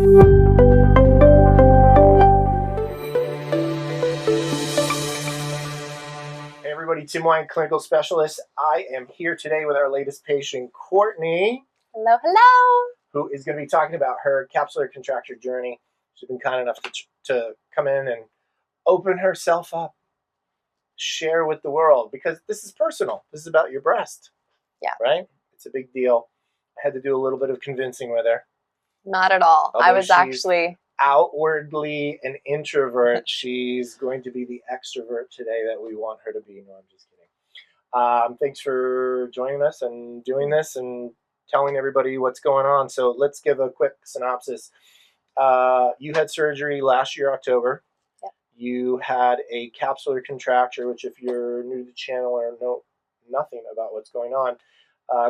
Hey everybody, Tim Wine, clinical specialist. I am here today with our latest patient, Courtney. Hello, hello. Who is going to be talking about her capsular contracture journey. She's been kind enough to come in and open herself up, share with the world, because this is personal. This is about your breast. Yeah. Right? It's a big deal. I had to do a little bit of convincing with her. Not at all. Although I was actually outwardly an introvert. She's going to be the extrovert today that we want her to be. No, I'm just kidding. Thanks for joining us and doing this and telling everybody what's going on. So let's give a quick synopsis. You had surgery last year, October. Yep. You had a capsular contracture, which if you're new to the channel or know nothing about what's going on,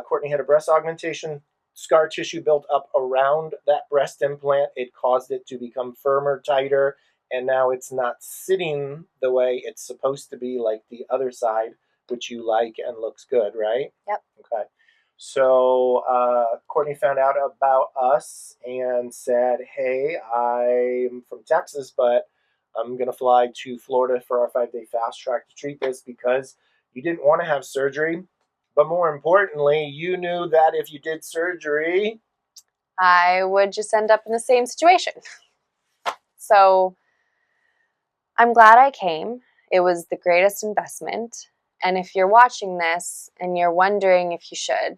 Courtney had a breast augmentation. Scar tissue built up around that breast implant. It caused it to become firmer, tighter, and now it's not sitting the way it's supposed to be, like the other side, which you like and looks good, right? Yep. Okay. So Courtney found out about us and said, hey, I'm from Texas, but I'm going to fly to Florida for our 5-day fast track to treat this because you didn't want to have surgery. But more importantly, you knew that if you did surgery, I would just end up in the same situation. So I'm glad I came. It was the greatest investment. And if you're watching this and you're wondering if you should,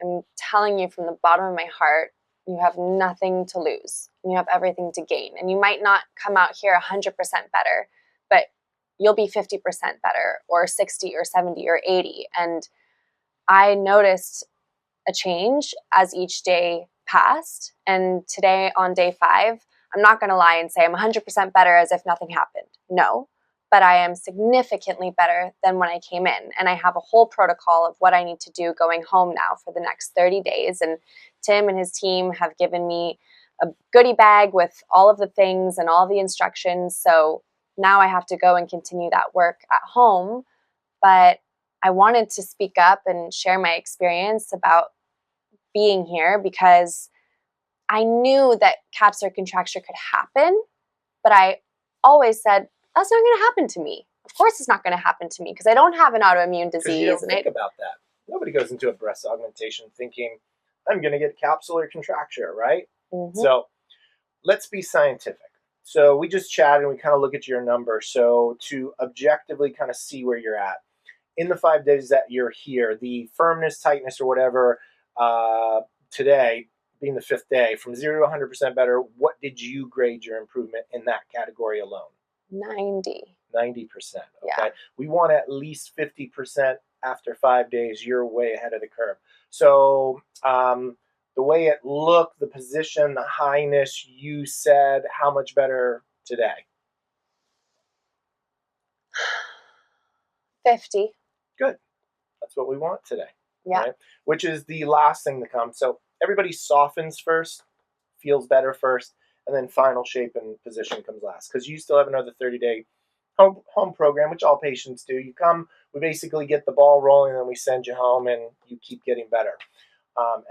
I'm telling you from the bottom of my heart, you have nothing to lose and you have everything to gain. And you might not come out here 100% better, but you'll be 50% better or 60 or 70 or 80. And I noticed a change as each day passed. And today on day 5, I'm not going to lie and say I'm 100% better as if nothing happened. No, but I am significantly better than when I came in. And I have a whole protocol of what I need to do going home now for the next 30 days. And Tim and his team have given me a goodie bag with all of the things and all the instructions. So now I have to go and continue that work at home. But I wanted to speak up and share my experience about being here because I knew that capsular contracture could happen, but I always said, that's not going to happen to me. Of course it's not going to happen to me because I don't have an autoimmune disease. Because you don't think about that. Nobody goes into a breast augmentation thinking, I'm going to get capsular contracture, right? Mm-hmm. So let's be scientific. So we just chatted and we kind of look at your number. So to objectively kind of see where you're at, in the 5 days that you're here, the firmness, tightness, or whatever, today, being the 5th day, from 0 to 100% better, what did you grade your improvement in that category alone? 90. 90%. Okay. Yeah. We want at least 50% after 5 days. You're way ahead of the curve. So the way it looked, the position, the highness, you said how much better today? 50. Good. That's what we want today. Yeah. Right? Which is the last thing to come. So everybody softens first, feels better first, and then final shape and position comes last. Because you still have another 30-day home program, which all patients do. You come, we basically get the ball rolling, and then we send you home, and you keep getting better.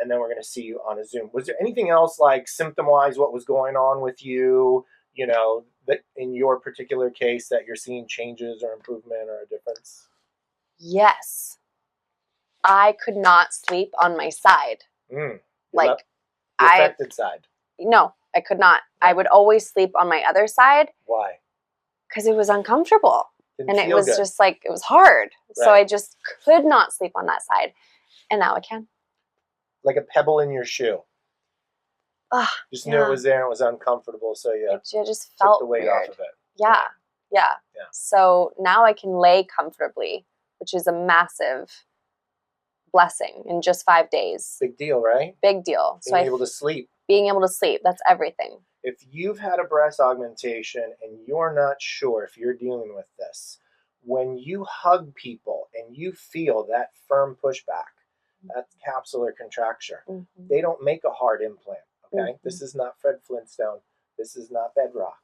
And then we're going to see you on a Zoom. Was there anything else, like symptom-wise, what was going on with you, you know, that in your particular case that you're seeing changes or improvement or a difference? Yes. I could not sleep on my side. The I affected side. No, I could not. I would always sleep on my other side. Why? Because it was uncomfortable. Didn't and it feel was good. just like, it was hard. Right. So I just could not sleep on that side. And now I can. Like a pebble in your shoe. Just knew it was there and it was uncomfortable. So it just felt took the weight weird. off of it. Yeah. So now I can lay comfortably, which is a massive blessing in just 5 days. Big deal, right? Big deal. Being able to sleep. Being able to sleep, that's everything. If you've had a breast augmentation and you're not sure if you're dealing with this, when you hug people and you feel that firm pushback, that's capsular contracture. Mm-hmm. They don't make a hard implant, okay? Mm-hmm. This is not Fred Flintstone. This is not bedrock.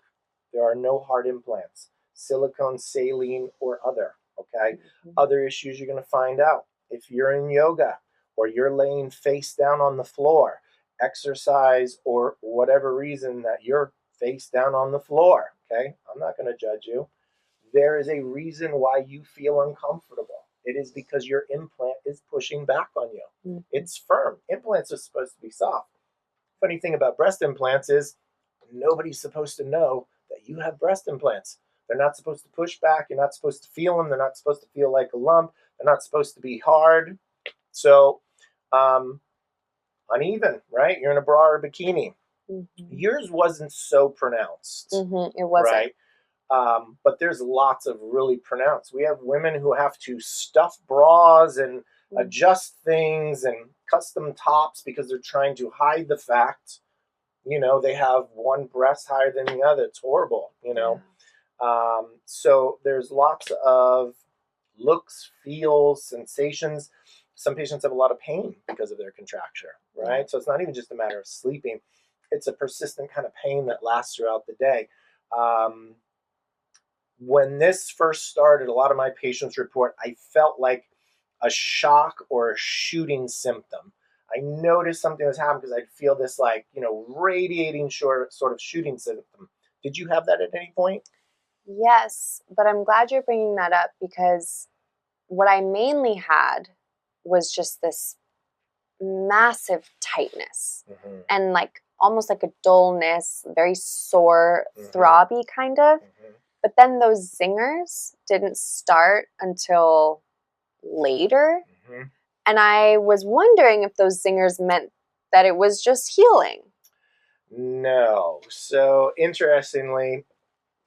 There are no hard implants, silicone, saline, or other, okay? Mm-hmm. Other issues you're going to find out. If you're in yoga or you're laying face down on the floor exercise, or whatever reason that you're face down on the floor, okay? I'm not going to judge you. There is a reason why you feel uncomfortable. It is because your implant is pushing back on you. Mm-hmm. It's firm. Implants are supposed to be soft. Funny thing about breast implants is nobody's supposed to know that you have breast implants. They're not supposed to push back. You're not supposed to feel them. They're not supposed to feel like a lump. They're not supposed to be hard. So, uneven, right? You're in a bra or a bikini. Mm-hmm. Yours wasn't so pronounced. Mm-hmm. It wasn't. Right? But there's lots of really pronounced. We have women who have to stuff bras and adjust things and custom tops because they're trying to hide the fact, they have one breast higher than the other. It's horrible, Yeah. So there's lots of looks, feels, sensations. Some patients have a lot of pain because of their contracture, right? So it's not even just a matter of sleeping. It's a persistent kind of pain that lasts throughout the day. When this first started, a lot of my patients report, I felt like a shock or a shooting symptom. I noticed something was happening because I'd feel this radiating sort of shooting symptom. Did you have that at any point? Yes, but I'm glad you're bringing that up because what I mainly had was just this massive tightness and almost like a dullness, very sore, throbby kind of. But then those zingers didn't start until later. And I was wondering if those zingers meant that it was just healing. No. So interestingly,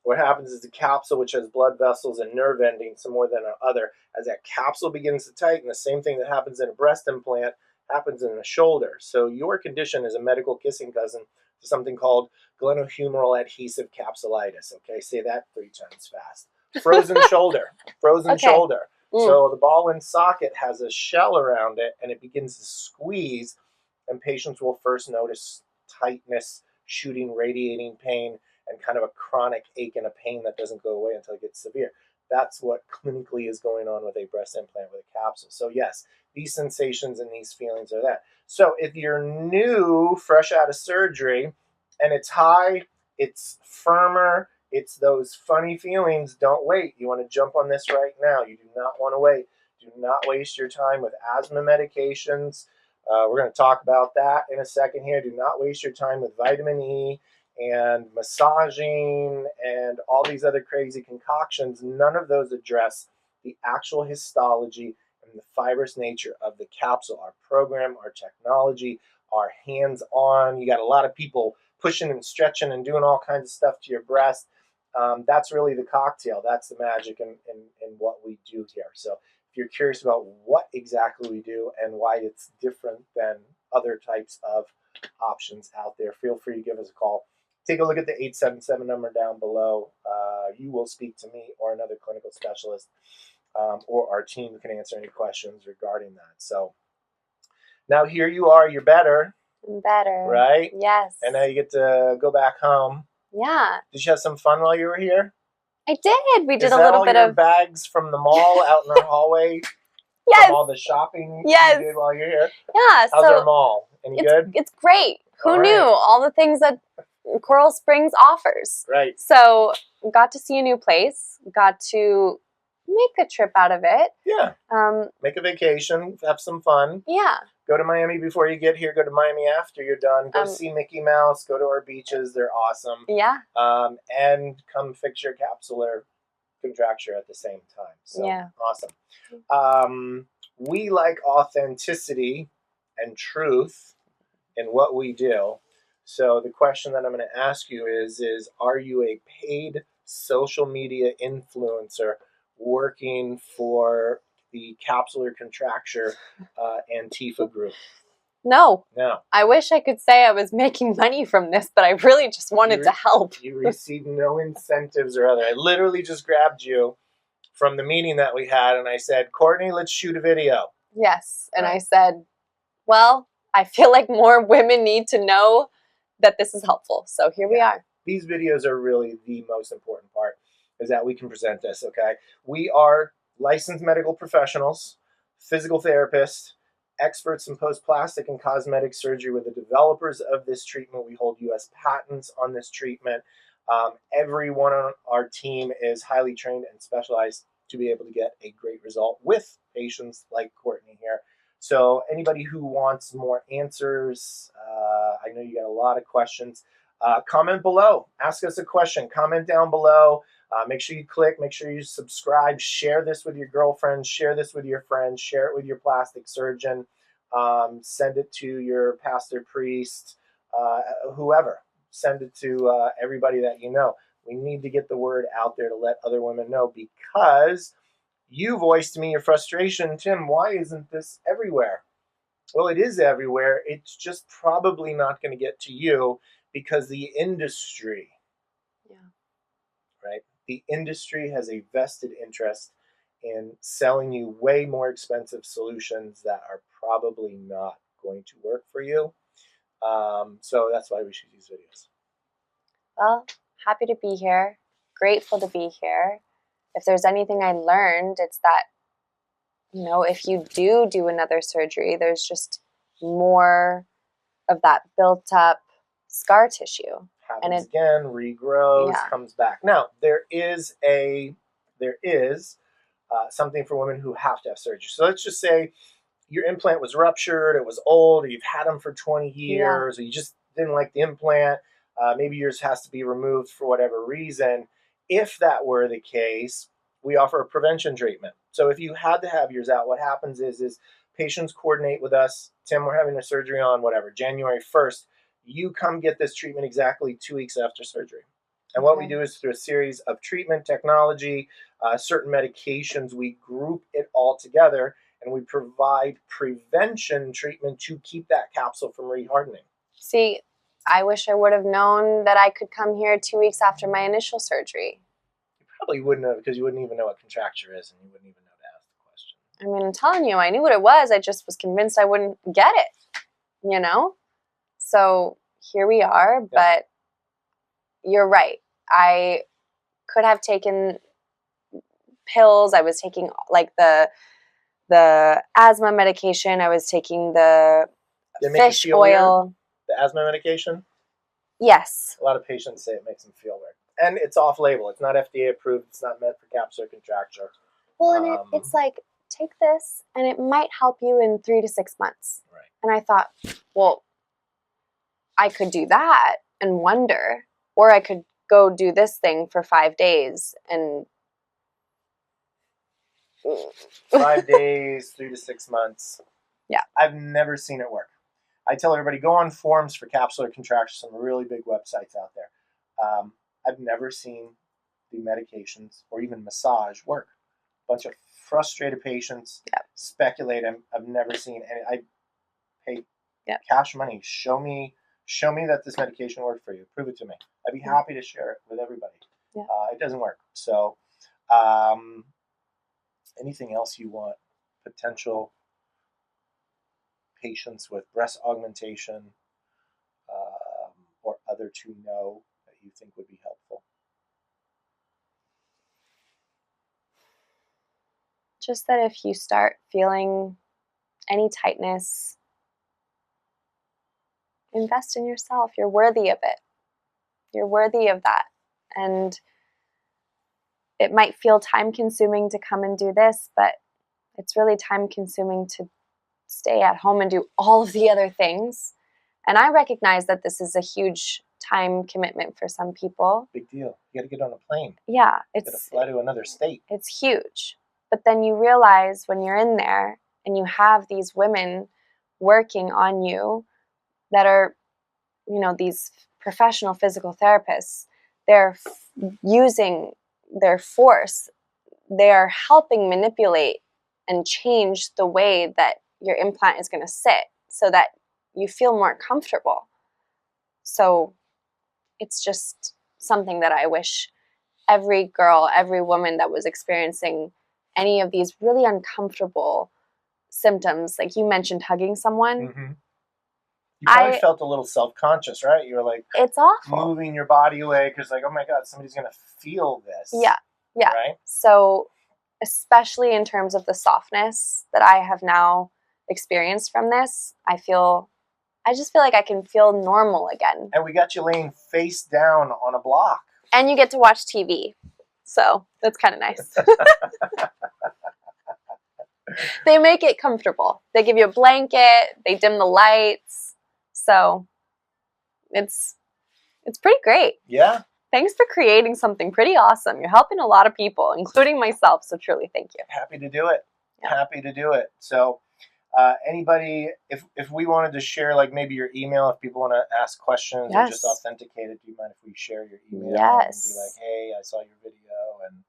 what happens is the capsule, which has blood vessels and nerve endings, some more than other, as that capsule begins to tighten, the same thing that happens in a breast implant happens in the shoulder. So your condition is a medical kissing cousin to something called glenohumeral adhesive capsulitis. Okay, say that 3 times fast. Frozen shoulder. Frozen shoulder. So the ball and socket has a shell around it, and it begins to squeeze, and patients will first notice tightness, shooting, radiating pain, and kind of a chronic ache and a pain that doesn't go away until it gets severe. That's what clinically is going on with a breast implant with a capsule. So yes, these sensations and these feelings are that. So if you're new, fresh out of surgery, and it's high, it's firmer, it's those funny feelings, don't wait. You want to jump on this right now. You do not want to wait. Do not waste your time with asthma medications. We're going to talk about that in a second here. Do not waste your time with vitamin E and massaging and all these other crazy concoctions. None of those address the actual histology and the fibrous nature of the capsule. Our program, our technology, our hands-on. You got a lot of people pushing and stretching and doing all kinds of stuff to your breast. That's really the cocktail. That's the magic in what we do here. So if you're curious about what exactly we do and why it's different than other types of options out there, feel free to give us a call. Take a look at the 877 number down below. You will speak to me or another clinical specialist, or our team who can answer any questions regarding that. So now here you are. You're better. I'm better. Right? Yes. And now you get to go back home. Yeah. Did you have some fun while you were here? I did. We did a Is that little all bit your of bags from the mall out in our hallway? Yes. From all the shopping you did while you're here? Yeah. How's our mall? Any good? It's great. Who knew? All the things that Coral Springs offers. Right. So got to see a new place. Got to make a trip out of it. Yeah. Make a vacation. Have some fun. Yeah. Go to Miami before you get here. Go to Miami after you're done. Go see Mickey Mouse. Go to our beaches. They're awesome. Yeah. And come fix your capsular contracture at the same time. So yeah. Awesome. We like authenticity and truth in what we do. So the question that I'm going to ask you is are you a paid social media influencer working for the Capsular Contracture Antifa group? No. No. I wish I could say I was making money from this, but I really just wanted to help. You received no incentives or other. I literally just grabbed you from the meeting that we had, and I said, Courtney, let's shoot a video. Yes. And I said, well, I feel like more women need to know that this is helpful. So here we are. These videos are really the most important part, is that we can present this, okay? We are licensed medical professionals, physical therapists, experts in post-plastic and cosmetic surgery. We're the developers of this treatment. We hold U.S. patents on this treatment. Everyone on our team is highly trained and specialized to be able to get a great result with patients like Courtney here. So anybody who wants more answers, I know you got a lot of questions. Comment below. Ask us a question. Comment down below. Make sure you click. Make sure you subscribe. Share this with your girlfriends. Share this with your friends. Share it with your plastic surgeon. Send it to your pastor, priest, whoever. Send it to everybody that you know. We need to get the word out there to let other women know, because you voiced to me your frustration. Tim, why isn't this everywhere? Well, it is everywhere. It's just probably not going to get to you because the industry, right? The industry has a vested interest in selling you way more expensive solutions that are probably not going to work for you. So that's why we shoot these videos. Well, happy to be here. Grateful to be here. If there's anything I learned, it's that, if you do another surgery, there's just more of that built up scar tissue. Happens again, regrows, comes back. Now, there is something for women who have to have surgery. So let's just say your implant was ruptured, it was old, or you've had them for 20 years, or you just didn't like the implant. Maybe yours has to be removed for whatever reason. If that were the case, we offer a prevention treatment. So if you had to have yours out, what happens is patients coordinate with us. Tim, we're having a surgery on whatever, January 1st. You come get this treatment exactly 2 weeks after surgery. And what we do is through a series of treatment technology, certain medications, we group it all together and we provide prevention treatment to keep that capsule from rehardening. See, I wish I would have known that I could come here 2 weeks after my initial surgery. You probably wouldn't have, because you wouldn't even know what contracture is and you wouldn't even know to ask the question. I mean, I'm telling you, I knew what it was. I just was convinced I wouldn't get it, So here we are, but you're right. I could have taken pills. I was taking like the asthma medication. I was taking the fish oil. Weird? The asthma medication? Yes. A lot of patients say it makes them feel weird. And it's off-label. It's not FDA approved. It's not meant for capsular contracture. Well, and it's like, take this, and it might help you in 3 to 6 months. Right. And I thought, well, I could do that and wonder, or I could go do this thing for 5 days and 5 days, 3 to 6 months. Yeah. I've never seen it work. I tell everybody, go on forums for capsular contraction, some really big websites out there. I've never seen the medications or even massage work. A bunch of frustrated patients speculate. I've never seen any. I pay cash money. Show me that this medication worked for you. Prove it to me. I'd be happy to share it with everybody. Yeah. It doesn't work. So anything else you want? Potential patients with breast augmentation or other to know that you think would be helpful? Just that if you start feeling any tightness, invest in yourself. You're worthy of it. You're worthy of that. And it might feel time consuming to come and do this, but it's really time consuming to stay at home and do all of the other things. And I recognize that this is a huge time commitment for some people. Big deal. You got to get on a plane. Yeah. You got to fly to another state. It's huge. But then you realize when you're in there and you have these women working on you that are, these professional physical therapists, they're using their force. They're helping manipulate and change the way that your implant is going to sit so that you feel more comfortable. So it's just something that I wish every girl, every woman that was experiencing any of these really uncomfortable symptoms, like you mentioned hugging someone. Mm-hmm. You probably felt a little self-conscious, right? You were like, it's awful. Moving your body away because like, oh my God, somebody's going to feel this. Yeah. Right? So especially in terms of the softness that I have now experienced from this, I just feel like I can feel normal again. And we got you laying face down on a block. And you get to watch TV. So that's kind of nice. They make it comfortable. They give you a blanket. They dim the lights. So it's pretty great. Yeah. Thanks for creating something pretty awesome. You're helping a lot of people, including myself. So truly, thank you. Happy to do it. Yeah. Happy to do it. So anybody, if we wanted to share, like maybe your email, if people want to ask questions or just authenticate it, do you mind if we share your email? Yes. And be like, hey, I saw your video, and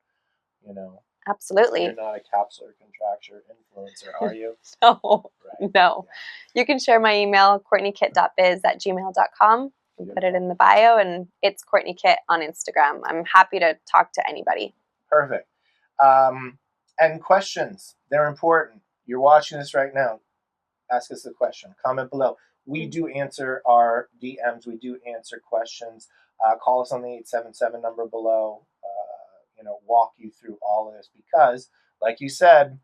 you know. Absolutely. You're not a Capsular Contracture influencer, are you? No. Right. No. Yeah. You can share my email, courtneykit.biz@gmail.com. And put it in the bio, and it's Courtney Kit on Instagram. I'm happy to talk to anybody. Perfect. And questions, they're important. You're watching this right now. Ask us a question. Comment below. We do answer our DMs. We do answer questions. Call us on the 877 number below. Walk you through all of this because, like you said,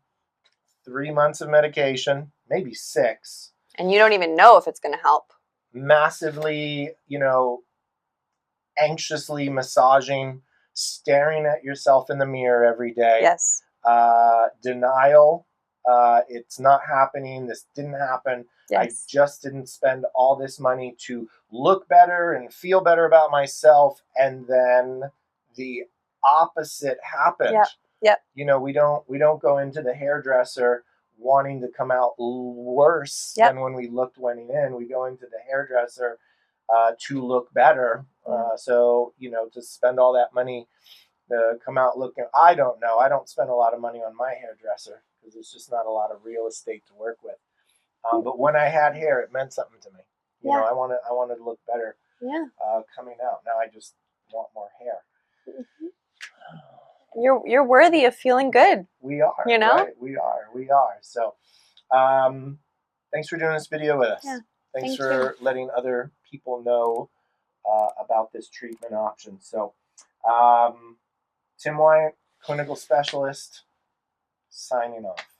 3 months of medication, maybe 6. And you don't even know if it's going to help. Massively, anxiously massaging, staring at yourself in the mirror every day. Yes. Denial. It's not happening. This didn't happen. Yes. I just didn't spend all this money to look better and feel better about myself. And then the opposite happened. Yep. We don't go into the hairdresser wanting to come out worse than when we looked when in. We go into the hairdresser to look better. So to spend all that money to come out looking, I don't know. I don't spend a lot of money on my hairdresser because there's just not a lot of real estate to work with. But when I had hair, it meant something to me. I wanted to look better. Yeah. Coming out. Now I just want more hair. Mm-hmm. You're worthy of feeling good. We are. Right? We are. So, thanks for doing this video with us. Yeah. Thanks for letting other people know about this treatment option. So, Tim Wyatt, clinical specialist, signing off.